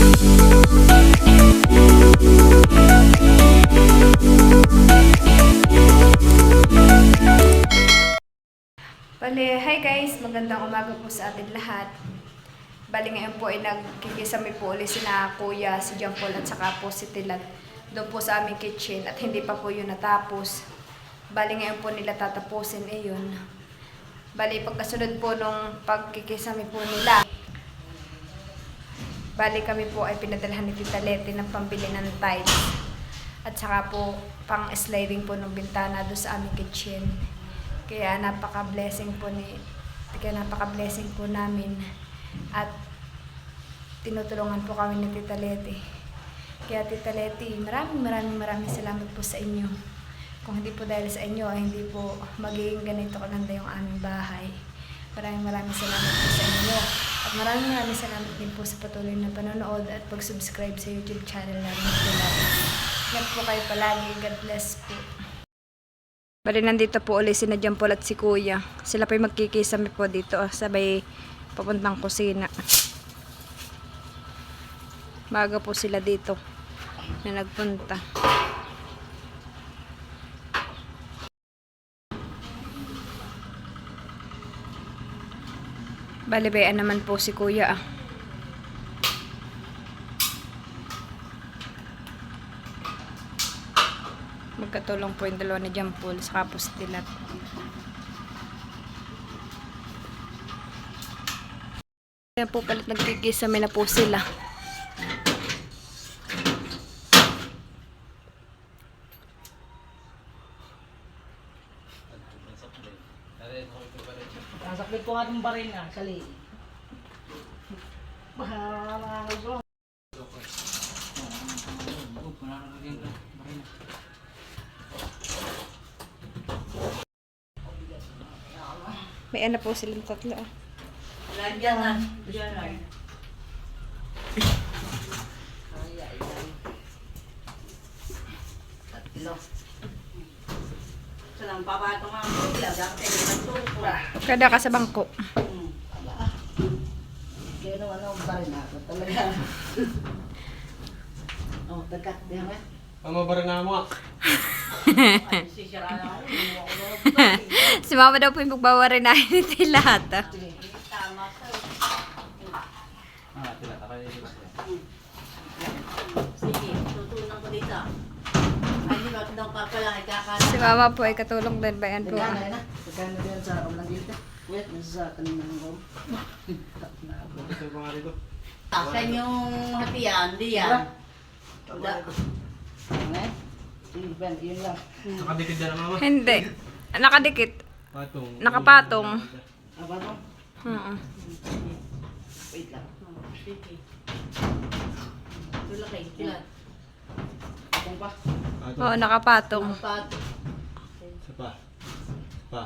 Bale, hi guys! Magandang umaga po sa atin lahat. Bale, ngayon po ay nagkikisami po ulit sina Kuya, si John Paul at saka po si Tilat doon po sa aming kitchen at hindi pa po yun natapos. Bale, ngayon po nila tatapusin yun. Bale, pagkasunod po nung pagkikisami po nila, bale kami po ay pinadalhan ni Tita Leti ng pambili ng tiles at saka po pang sliding po ng bintana doon sa aming kitchen. Kaya napaka-blessing po namin at tinutulungan po kami ni Tita Leti. Kaya Tita Leti, maraming salamat po sa inyo. Kung hindi po dahil sa inyo ay hindi po magiging ganito kaganda yung aming bahay. Maraming salamat po sa inyo. At maraming salamat din po sa patuloy na panonood at pag-subscribe sa YouTube channel namin. Ingat po kayo palagi. God bless po. Bali, nandito po ulit sina John Paul at si Kuya. Sila pa yung magkikisami po dito. Sabay papuntang kusina. Baga po sila dito na nagpunta. Bali, bayan naman po si Kuya Magkatulong po yung dalawa ni John Paul sa kapos Tilat. Kaya po palit nagkikisame na po sila. Nasaklit ko nga itong barin nga, sali. May ano po silang tatlo. Nandiyan na. Diyan na. Tatlo. Salang papato nga ang bigla. Dapat ay nagtulpo. Kada ka sa bangko. Kaya naman ang barin ako talaga. Oh, tagkat. Diyan nga. Pamabaran na mo. Ay, sisira na ako. Si Mama daw po yung magbawarin na ni Tilat. Tama sir. Tilat. Ako yung Sige, tutunan ko dito. Ay, di ba daw pa pala ay Si Mama po ay katulong din. Bayan po. Pagkano din sa kamlang gilta? Wait, nasa sa kanina ng room. Ito ko nga rito. Asan yung hatiyan? Di yan. Yun lang. Nakadikit na lang mama. Hindi. Nakadikit. Patong. Nakapatong. Apa to? Wait lang. Sige. Tulak kayo, tilat. Patong pa. Patong. Oo, nakapatong. Patong. Isa pa. Pa.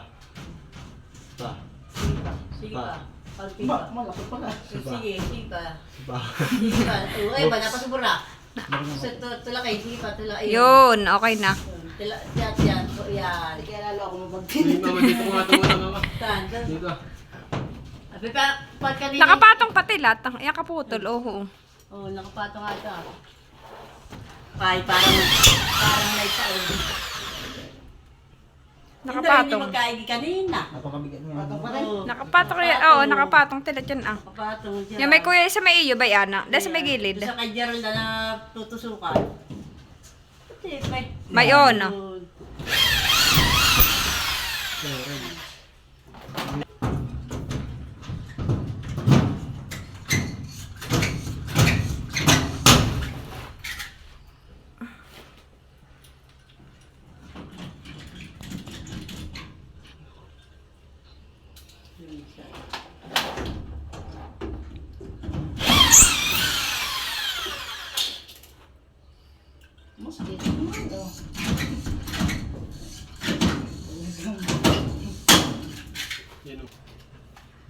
Pa. Sige pa. Sige pa. Palpi pa. Malaki pala. Sige, sige pa. Pa. Sige pa. Uy, ba napasubura? Tulak kayo, sige pa. Tulak. Yun, okay na. Tulak, yan. Yan. Kaya lalo ako Hindi mama dito ko nga tumata mama. Saan? Dito. Abi pa, pag kanina. Nakapatong pa Tilat. Yan kaputol. Oo. Oo, nakapatong nga ito. Ay, parang may taon. Nakapatong. Hindi magkaigi kanina. Napakabigat niya. Patong pa rin. Nakapatong. Oo, nakapatong Tilat yan ah. Nakapatong siya. Yung may Kuya isa may iyo, bayana. Dahil sa may gilid. Sa kay Gerald na tutusukan. May on.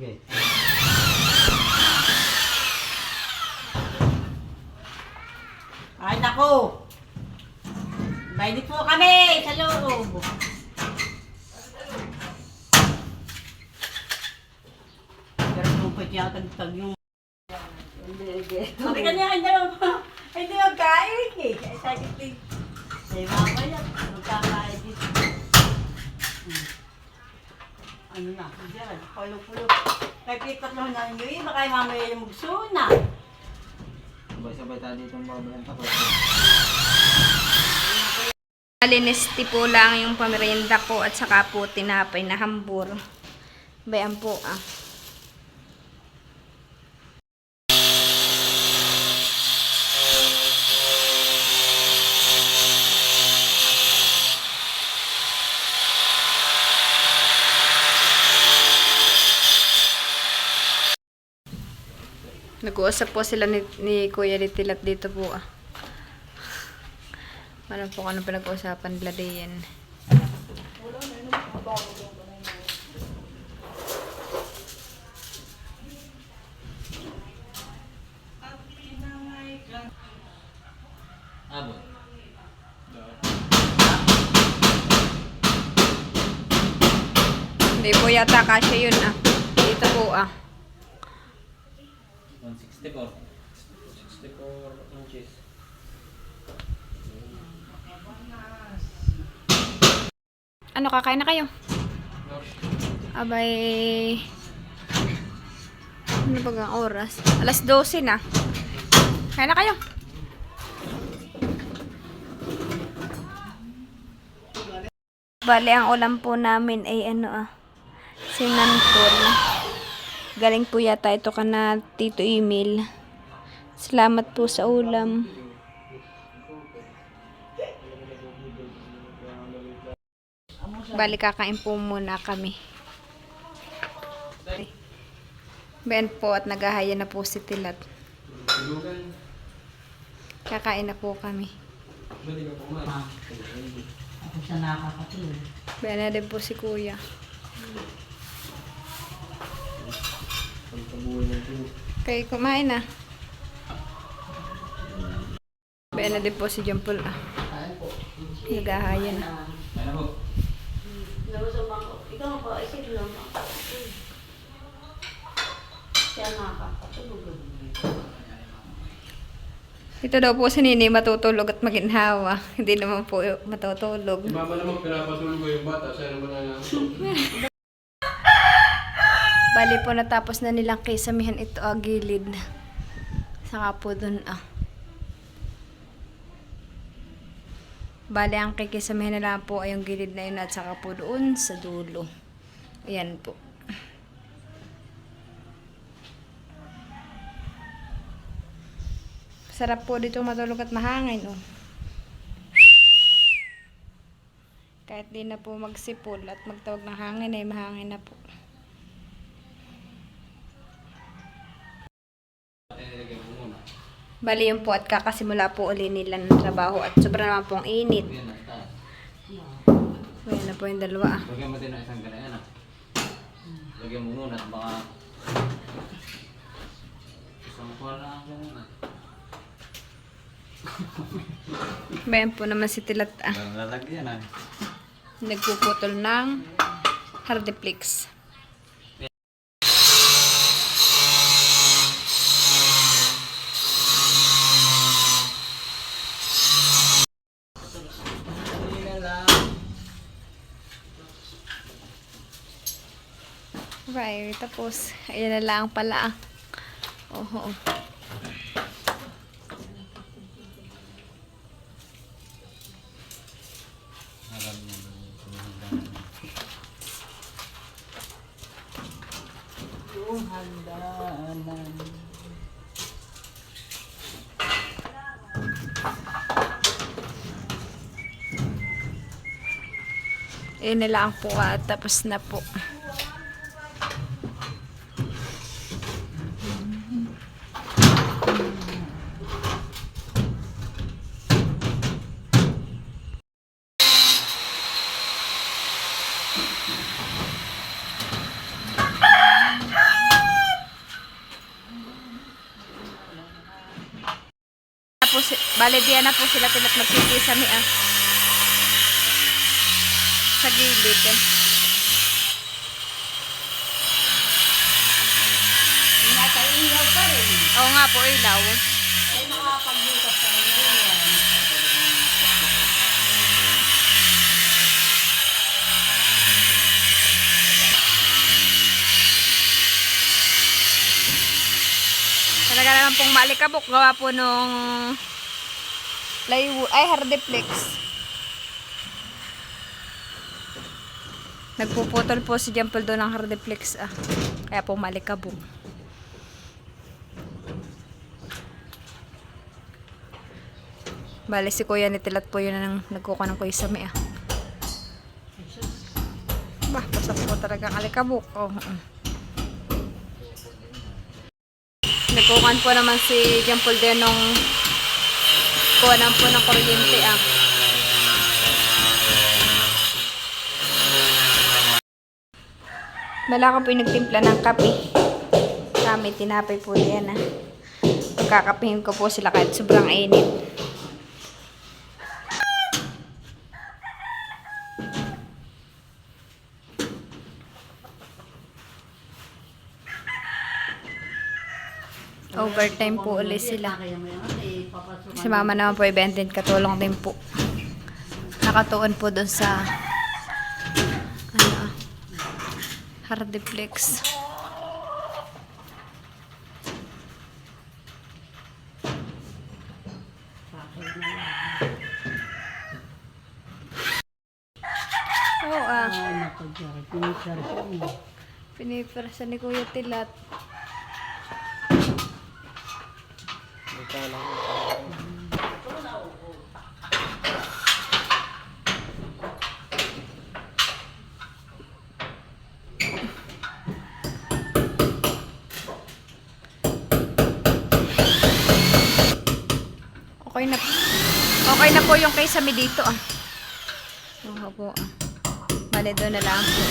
Okay. Ay, naku! Mainit po kami sa loob. Pero kung pwede yata tag yung... Hindi, Sabi ka niya, hindi magkain eh. Ay, sabi ko, say mamaya, magkakain dito. Ano na, diyan, pulo-pulo. Kaya pikot lang na nyo eh, baka mamaya yung magsuna. Sabay-sabay tayo dito ang babalang takot. Malinesti po lang yung pamerienda ko at saka po tinapay na hambur. Bayan po ah. Nag-uusap po sila ni Kuya Litilat dito po ah. Ano po kung ano pinag-uusapan nila diyan. Abot. Hindi po yata kasya yun ah. Dito po ah. 164. 64 inches. Ano, kakain na kayo? Abay... Ano ba ang oras? Alas 12 na. Kain na kayo. Bale, ang ulam po namin ay ano ah. Sinantol. Galing po yata ito kana Tito Emil. Salamat po sa ulam. Bali, kakain po muna kami. Ben po at naghahaya na po si Tilat. Kakain na po kami. Ako siya nakakatulog. Ben na din po si Kuya. Okay, kumain na. Ben na din po si John Paul. Naghahaya na. Ano po? Ikaw ba? Isip lang ako. Siya nakakatulog. Ito daw po si Nini matutulog at maginhawa. Hindi naman po matutulog. Si mama naman pinapatulog ko yung bata. Siya naman na Bali po natapos na nilang kisamihan ito gilid. Saka po dun Bali ang kikisamihan nila po ay yung gilid na yun at saka po doon sa dulo. Ayan po. Sarap po dito matulog at mahangin oh. Kahit di na po magsipol at magtawag ng hangin ay mahangin na po. Bali yun po at kakasimula po uli nila ng trabaho at sobra naman pong init. Yan, nagtaas. Ayan na po yung dalawa ah. Lagyan mo din ng isang ganayan ah. Lagyan mo muna at baka isang kuwan na ako muna. Bayan po naman si Tilat ah. Parang lalagyan ah. Nagpuputol ng hardiplex. Right, tapos ayan na lang pala ah. Oho. Alam niyo. Yung hagdanan. Ayan na lang po ah. Tapos na po. Bale, diyan na po sila Tilat magkikisami ah. Sa gilid eh. Inatainihaw pa rin. Oo nga po, ilaw. Ay, makakapagbukas ka rin yan. Talaga naman pong malikabok. Gawa po nung plywood, ay hardiplex. Nagpuputol po si Jampol doon ng hardiplex. Kaya po malikabok. Bale si Kuya Nitilat po yun ang nagkuha ng Kuya Sami. Bah, basta po talagang alikabok. Nagkuhan po naman si Jampol din nung kuhanan po ng kuryente. Malaka po yung nagtimpla ng kape. Kami, tinapay po yan. Pagkakapihin ko po sila kahit sobrang init. Overtime po ulit sila. Si mama naman po i-bentin katulong din po. Nakatuon po doon sa hardiplex. Pinipersa ni Kuya Tilat. Okay na po yung kay Sami dito Oo po Bale doon na lang po.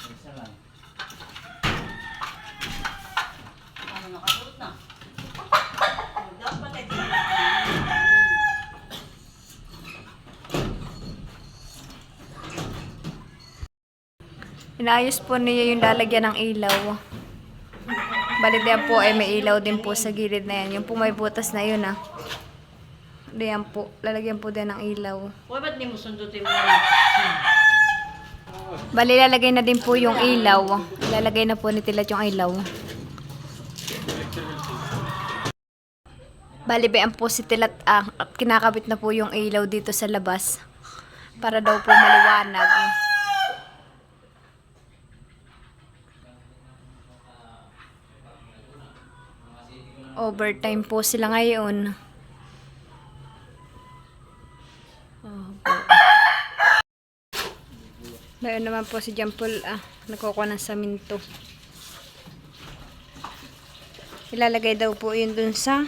Isa lang. Ano nakasuot na? Dapat ay Inaayos po niya yung lalagyan ng ilaw. Bali diyan po ay may ilaw din po sa gilid na yan. Yung po may butas na yun Diyan po. Lalagyan po din ng ilaw. Uy, ba't di mo sundutin mo? Bali lalagay na din po yung ilaw. Lalagay na po ni Tilat yung ilaw. Bali bayan po si Tilat at kinakabit na po yung ilaw dito sa labas. Para daw po maliwanag. Overtime po sila ngayon. Bayan naman po si Jampol nagkukuha ng saminto. Ilalagay daw po yun dun sa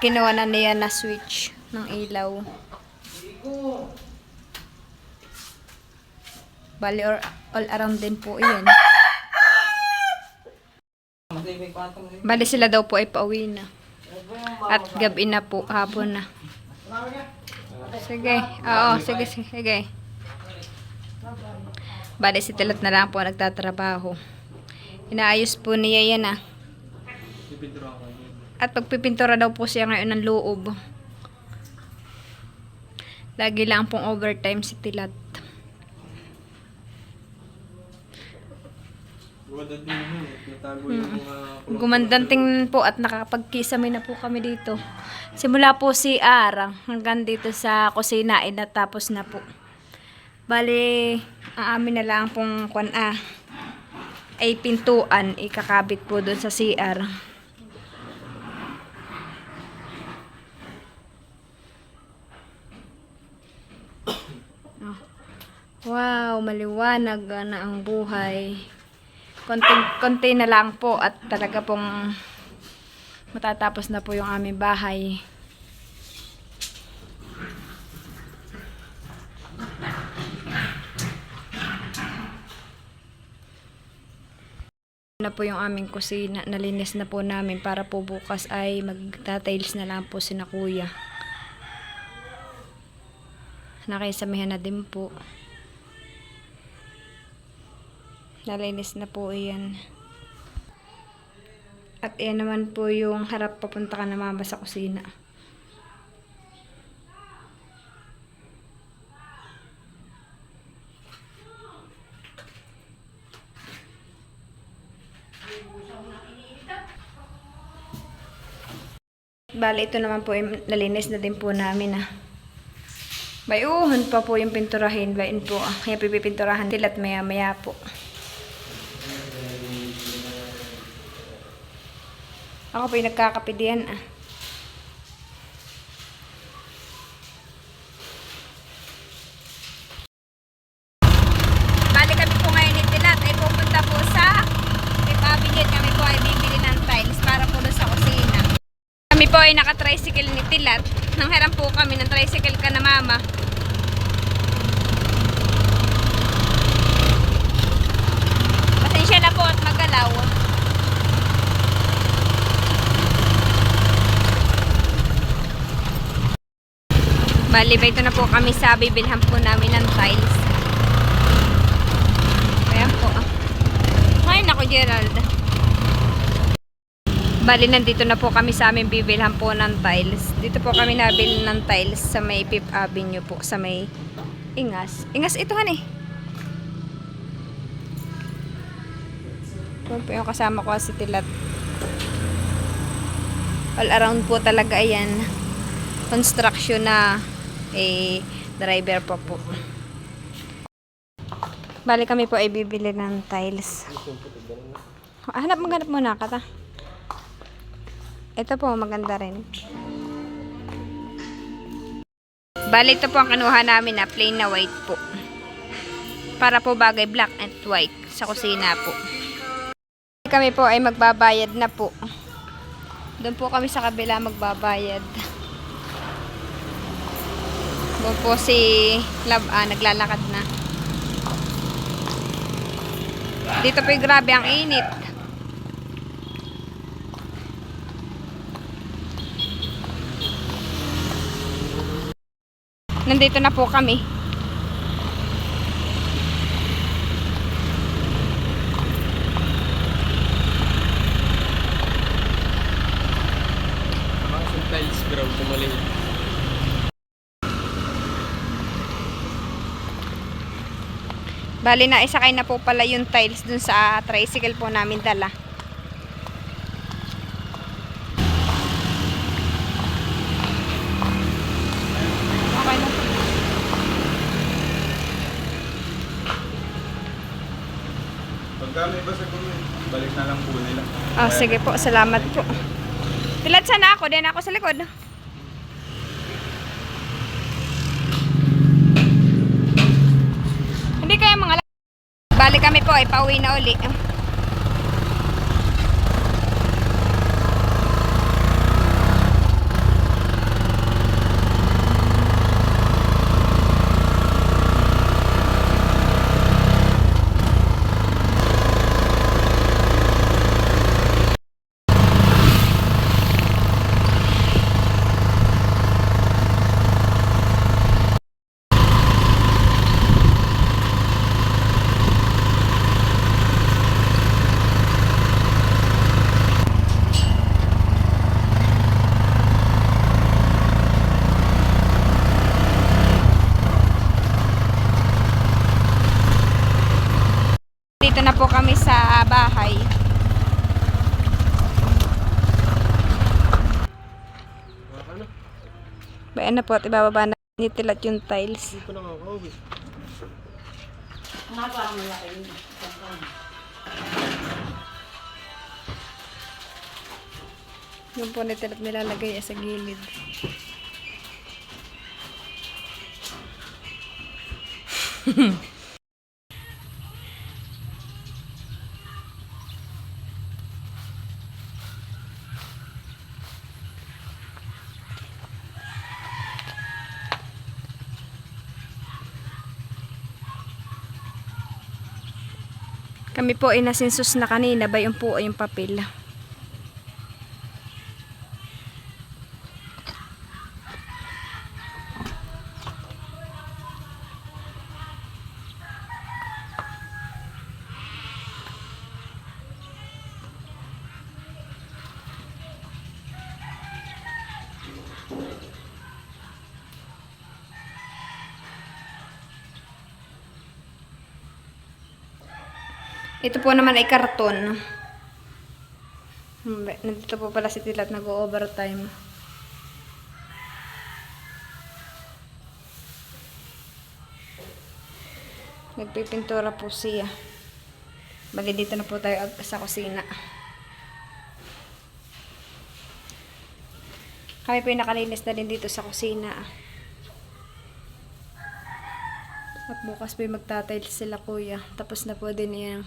kinuha na niya na switch ng ilaw. Bali all around din po yan. Bali sila daw po ay pauwi na. At gabi na po, hapon na. Sige, oo, sige. Bali si Tilat na lang po nagtatrabaho. Inaayos po niya yan At pagpipintura daw po siya ngayon ng loob. Lagi lang pong overtime si Tilat. Gumandang tingnan po at nakakapagkisame na po kami dito. Simula po si Arang hanggang dito sa kusina ay natapos na po. Bali, ang amin na lang pong ay pintuan ikakabit po doon sa CR. Wow, maliwanag na ang buhay. Konti na lang po at talaga pong matatapos na po yung aming bahay. Na po yung aming kusina, nalinis na po namin para po bukas ay magta-tiles na lang po sina Kuya. Nakisamihan na din po. Nalinis na po yan. At yan naman po yung harap papunta ka na mama sa kusina. Bale, ito naman po yung nalinis na din po namin bayuhon pa po yung pinturahin. Bayin po. Kaya pipinturahan tilat maya maya po. Ako po yung nagkakape diyan Bali kami po ngayon ni Tilat ay pupunta po sa Fifth Avenue. Kami po ay bibili ng tiles para po doon sa kusina. Kami po ay naka-tricycle ni Tilat. Nanghiram po kami ng tricycle ka na mama. Pasensya na po at magalaw. Bali, ito na po kami sa bibilhan po namin ng tiles. Ayan po. Ay, naku Gerald. Bali, nandito na po kami sa aming bibilhan po ng tiles. Dito po kami nabili ng tiles sa may Fifth Avenue po. Sa may Ingas. Ingas ito han Ito po yung kasama ko si Tilat. All around po talaga ayan. Construction na driver pa po. Bali kami po ay bibili ng tiles. Hanap muna kata. Ito po maganda rin. Bali ito po ang kinuha namin na plain na white po. Para po bagay black and white sa kusina po. Kami po ay magbabayad na po. Doon po kami sa kabila magbabayad. Doon po si Love naglalakad na. Dito po grabe ang init. Nandito na po kami. Mga tiles brown kumali. Bali na isakay na po pala yung tiles dun sa tricycle po namin dala. Okay na. Pagka may basa ko balik na lang po nila. Sige po, salamat po. Tilat sana ako, din ako sa likod. Hindi kaya mga bali kami po ay pauwi na uli. Dito na po kami sa bahay. Bayan na po at ibababa na ni Tilat yung tiles. Hindi ko nakakawin. Nga parang malaki yun. Yung po ni Tilat nilalagay sa gilid. Kami po ay nasinsus na kanina ba yung po ay yung papel. Ito po naman ay karton. Nandito po pala si Tilat nag-overtime. Nagpipintura po siya. Bali dito na po tayo sa kusina. Kami po yung nakalinis na din dito sa kusina. At bukas po yung magtatiles sila kuya. Tapos na po din yan.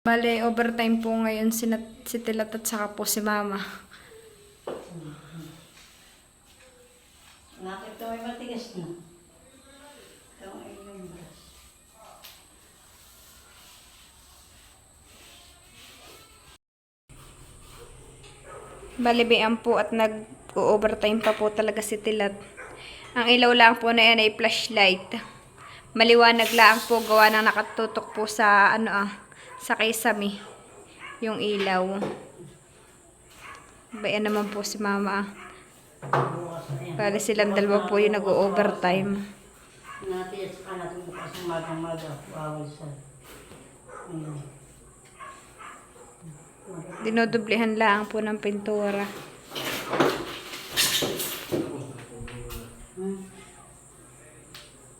Bale, overtime po ngayon si Tilat at saka po si Mama. Nakita may matigas na. Ito ay yung brush. Bale, biyan po at nag-overtime pa po talaga si Tilat. Ang ilaw lang po na yan ay flashlight. Maliwanag lang po gawa ng nakatutok po sa sa kisame yung ilaw. Bayan naman po si Mama. Bukas na yan. Bale silang dalawa po yung nag-overtime. Natiyas ka natin bukas ng maga-maga. Bawal sa... Ayan. Dinodublehan lang po ng pintura.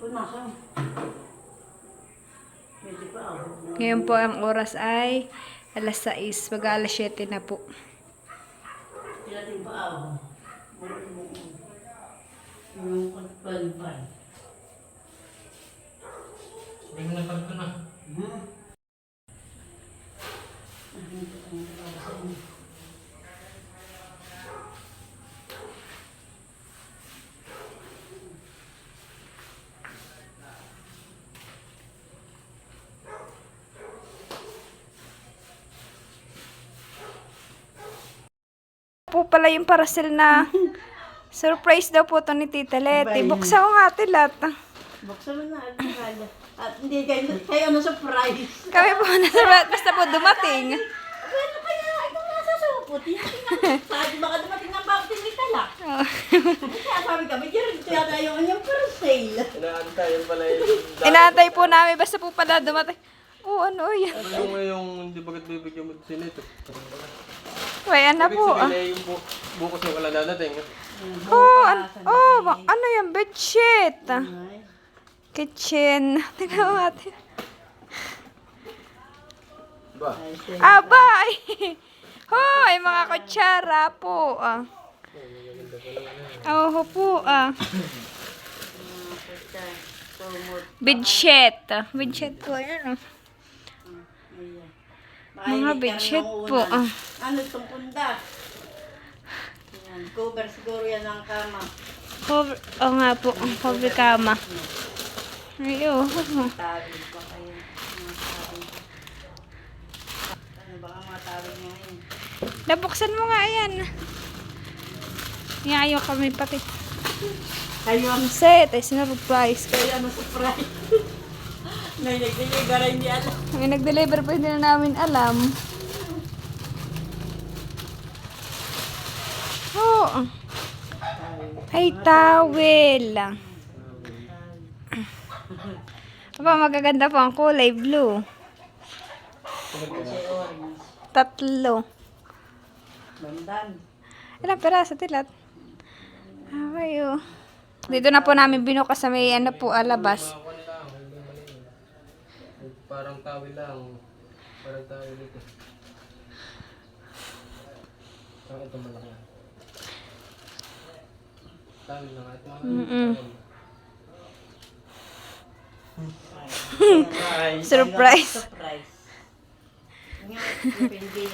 Punasan. Pwede pa ako. Ngayon po ang oras ay alas 6. Mag-alas 7 na po. Pwede pa ako. Yung pagpalpal. Hindi mo napag ko na. Po pala yung parcel na surprise daw po to ni Tita Leti. Buksan ko nga Tilat. Buksan mo na. At hindi kayo na surprise. Kami po nasa basta po dumating. Ano kaya? Ito nasa supot. Sabi baka dumating ng baptist ni Talak. Kaya sabi kami, Jerry, ito yata yung kanyang first sale. Inaantay yung pala yung... Inaantay po namin basta po pala dumating. Oh, ano yan? Ano yung hindi bagat bibigyan mo sila ito? May ano po. Sabihin na yung bukas yung wala dadating. Ano yan? Bedsheet. Kitchen. Tingnan mo natin. Ba? Abay! Hoy, mga kutsara po. Oo po. Bedsheet. Bedsheet po. Ayan. Mga bedsheet po. Ano itong punda? Yan, cover siguro yan ng kama. Cover. Oo nga po. Cover kama. Ayun. Tawid pa kayo. Ano ba ang mga tawid niya ngayon? Nabuksan mo nga yan. Ayaw kami pati. Kayo ang Set. Ay sinurprise. kaya ano surprise. May nag-deliver hindi alam. May nag-deliver pa hindi na namin alam. Oh. Ay, towel. Aba, magaganda po ang kulay blue. Kasi orange. 3. Bandan. Ilang peraso Tilat? Okay, oh. Dito na po namin binukas sa may labas. Parang tawil lang. Parang tawil ito. Ito malaki. Tawil lang. Ito Surprise. Surprise. Nga, depende.